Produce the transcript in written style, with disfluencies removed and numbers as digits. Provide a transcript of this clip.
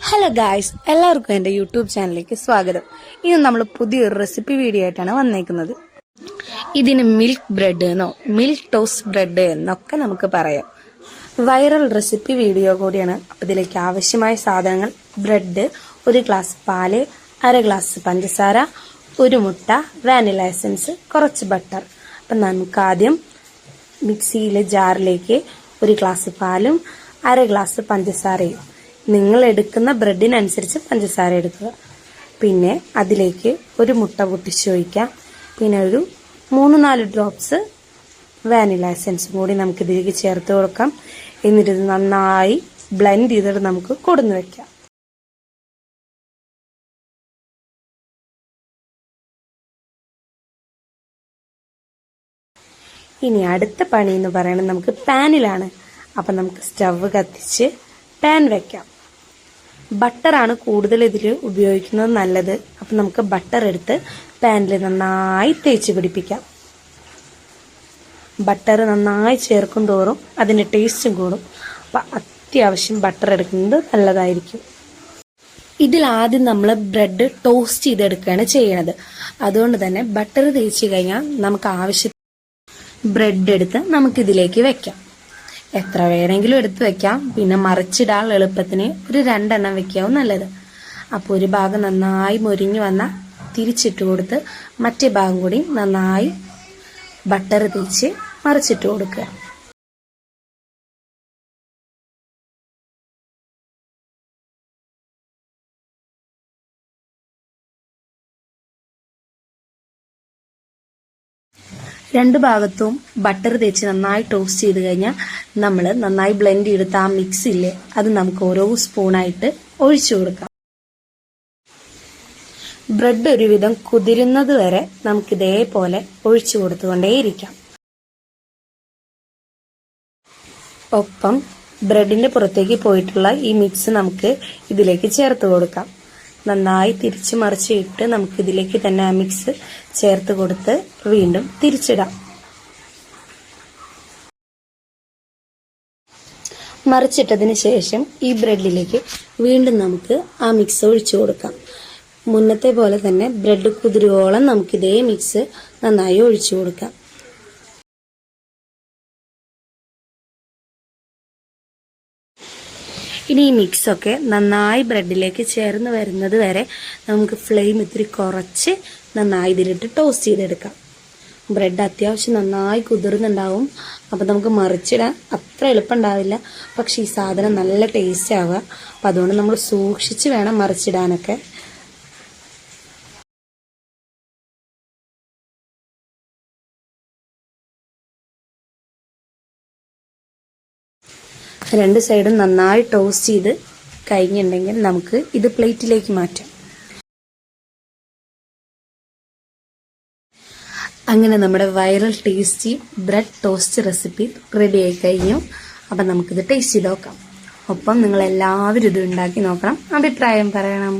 Hello guys, എല്ലാവർക്കും എൻ്റെ YouTube ചാനലിലേക്ക് സ്വാഗതം. ഇന്ന് നമ്മൾ പുതിയൊരു റെസിപ്പി വീഡിയോ ആയിട്ടാണ് വന്നേക്കുന്നത്. ഇതിന് മിൽക്ക് ബ്രെഡ് എന്നോ മിൽക്ക് ടോസ്റ്റ് ബ്രെഡ് എന്നൊക്കെ നമുക്ക് പറയാം. വൈറൽ റെസിപ്പി വീഡിയോ കൂടിയാണ്. അപ്പോൾ ഇതിലേക്ക് ആവശ്യമായ സാധനങ്ങൾ: ബ്രെഡ്, 1 ഗ്ലാസ് പാല്, 1/2 ഗ്ലാസ് പഞ്ചസാര, 1 മുട്ട, വാനില എസൻസ്, കുറച്ച് ബട്ടർ. അപ്പം നമുക്ക് ആദ്യം മിക്സിയിലെ ജാറിലേക്ക് 1 ഗ്ലാസ് പാലും 1/2 ഗ്ലാസ് പഞ്ചസാരയും, നിങ്ങൾ എടുക്കുന്ന ബ്രെഡിനനുസരിച്ച് പഞ്ചസാര എടുക്കുക. പിന്നെ അതിലേക്ക് 1 മുട്ട പൊട്ടിച്ചൊഴിക്കാം. പിന്നെ ഒരു 3-4 ഡ്രോപ്സ് വാനില എസൻസും കൂടി നമുക്ക് ഇതിലേക്ക് ചേർത്ത് കൊടുക്കാം. എന്നിട്ട് ഇത് നന്നായി ബ്ലെൻഡ് ചെയ്തിട്ട് നമുക്ക് കൊടുന്നു വെക്കാം. ഇനി അടുത്ത പണി എന്ന് പറയുന്നത് നമുക്ക് പാനിലാണ്. അപ്പം നമുക്ക് സ്റ്റവ് കത്തിച്ച് പാൻ വെക്കാം. ബട്ടറാണ് കൂടുതൽ ഇതിൽ ഉപയോഗിക്കുന്നത് നല്ലത്. അപ്പം നമുക്ക് ബട്ടർ എടുത്ത് പാനിൽ നന്നായി തേച്ച് പിടിപ്പിക്കാം. ബട്ടർ നന്നായി ചേർക്കും തോറും അതിൻ്റെ ടേസ്റ്റും കൂടും. അപ്പം അത്യാവശ്യം ബട്ടർ എടുക്കുന്നത് നല്ലതായിരിക്കും. ഇതിൽ ആദ്യം നമ്മൾ ബ്രെഡ് ടോസ്റ്റ് ചെയ്തെടുക്കുകയാണ് ചെയ്യണത്. അതുകൊണ്ട് തന്നെ ബട്ടർ തേച്ച് കഴിഞ്ഞാൽ നമുക്ക് ആവശ്യം ബ്രെഡ് എടുത്ത് നമുക്കിതിലേക്ക് വെക്കാം. എത്ര വേണമെങ്കിലും എടുത്ത് വെക്കാം. പിന്നെ മറിച്ചിടാൻ എളുപ്പത്തിന് ഒരു 2 എണ്ണം വെക്കാവും നല്ലത്. അപ്പോൾ ഒരു ഭാഗം നന്നായി മൊരിഞ്ഞു വന്നാൽ തിരിച്ചിട്ട് കൊടുത്ത് മറ്റേ ഭാഗം കൂടി നന്നായി ബട്ടർ തേച്ച് മറിച്ചിട്ട് കൊടുക്കുക. രണ്ട് ഭാഗത്തും ബട്ടർ തേച്ച് നന്നായി ടോസ്റ്റ് ചെയ്ത് കഴിഞ്ഞാൽ നമ്മൾ നന്നായി ബ്ലെൻഡ് ചെയ്തെടുത്ത ആ മിക്സ് ഇല്ലേ, അത് നമുക്ക് ഓരോ സ്പൂണായിട്ട് ഒഴിച്ചു കൊടുക്കാം. ബ്രെഡ് ഒരുവിധം കുതിരുന്നത് വരെ നമുക്ക് ഇതേപോലെ ഒഴിച്ചു കൊടുത്തുകൊണ്ടേയിരിക്കാം. ഒപ്പം ബ്രെഡിന്റെ പുറത്തേക്ക് പോയിട്ടുള്ള ഈ മിക്സ് നമുക്ക് ഇതിലേക്ക് ചേർത്ത് കൊടുക്കാം. നന്നായി തിരിച്ചു മറിച്ചിട്ട് നമുക്ക് ഇതിലേക്ക് തന്നെ ആ മിക്സ് ചേർത്ത് കൊടുത്ത് വീണ്ടും തിരിച്ചിടാം. മറിച്ചിട്ടതിന് ശേഷം ഈ ബ്രെഡിലേക്ക് വീണ്ടും നമുക്ക് ആ മിക്സ് ഒഴിച്ചു കൊടുക്കാം. മുന്നത്തെ പോലെ തന്നെ ബ്രെഡ് കുതിരുവോളം നമുക്ക് ഇതേ മിക്സ് നന്നായി ഒഴിച്ചു കൊടുക്കാം. ഇനി ഈ മിക്സൊക്കെ നന്നായി ബ്രെഡിലേക്ക് ചേർന്ന് വരുന്നത് വരെ നമുക്ക് ഫ്ലെയിം ഇത്തിരി കുറച്ച് നന്നായി ഇതിലിട്ട് ടോസ്റ്റ് ചെയ്തെടുക്കാം. ബ്രെഡ് അത്യാവശ്യം നന്നായി കുതിർന്നുണ്ടാവും. അപ്പം നമുക്ക് മറിച്ചിടാൻ അത്ര എളുപ്പം ഉണ്ടാവില്ല. പക്ഷെ ഈ സാധനം നല്ല ടേസ്റ്റ് ആവുക. അപ്പം അതുകൊണ്ട് നമ്മൾ സൂക്ഷിച്ച് വേണം മറിച്ചിടാനൊക്കെ. രണ്ട് സൈഡും നന്നായി ടോസ്റ്റ് ചെയ്ത് കഴിഞ്ഞിട്ടുണ്ടെങ്കിൽ നമുക്ക് ഇത് പ്ലേറ്റിലേക്ക് മാറ്റാം. അങ്ങനെ നമ്മുടെ viral tasty bread toast recipe ready ആയി കഴിഞ്ഞു. അപ്പം നമുക്കിത് ടേസ്റ്റ് ചെയ്ത് നോക്കാം. ഒപ്പം നിങ്ങൾ എല്ലാവരും ഇത് ഉണ്ടാക്കി നോക്കണം, അഭിപ്രായം പറയണം.